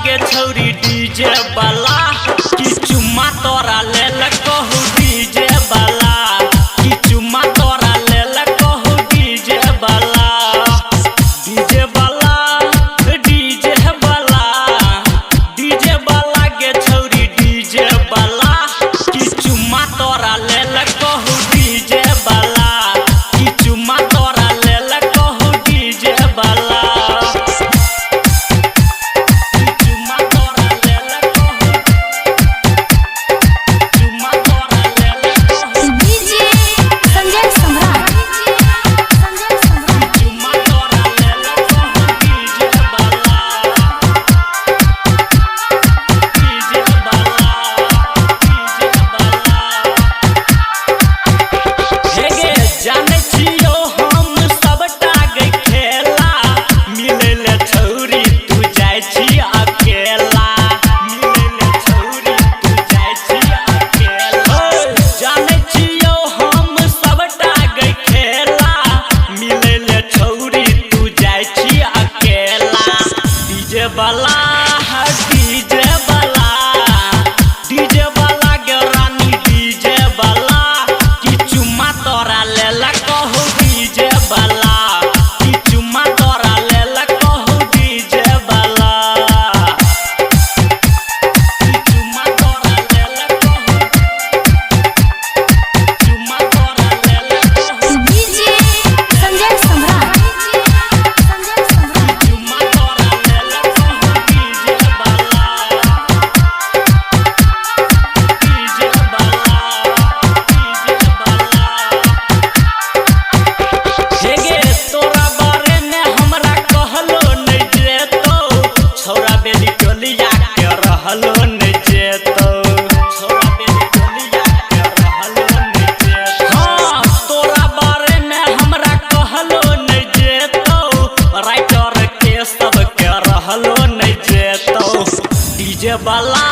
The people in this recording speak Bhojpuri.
गे छौरी डीजे वाला कि चुम्मा तोरा लेल कहू डीजे वाला कि चुम्मा तोरा लेल कहू डीजे वाला डीजे वाला डीजे वाला डीजे वाला गे छौरी डीजे वाला कि चुम्मा तोरा लेल कहू डीजे वाला कि चुम्मा तोरा लेल कहू डीजे वाला वाला डीजे वाला डीजे वाला गे रानी डीजे वाला कि चुम्मा तोरा लेल कहू डीजे वाला कि चुम्मा तोरा लेल कहू डीजे वाला कि चुम्मा तोरा लेल कहू चुम्मा तोरा लेल कहू डीजे संजय सम्राट चुम्मा तोरा लेल डीजे वाला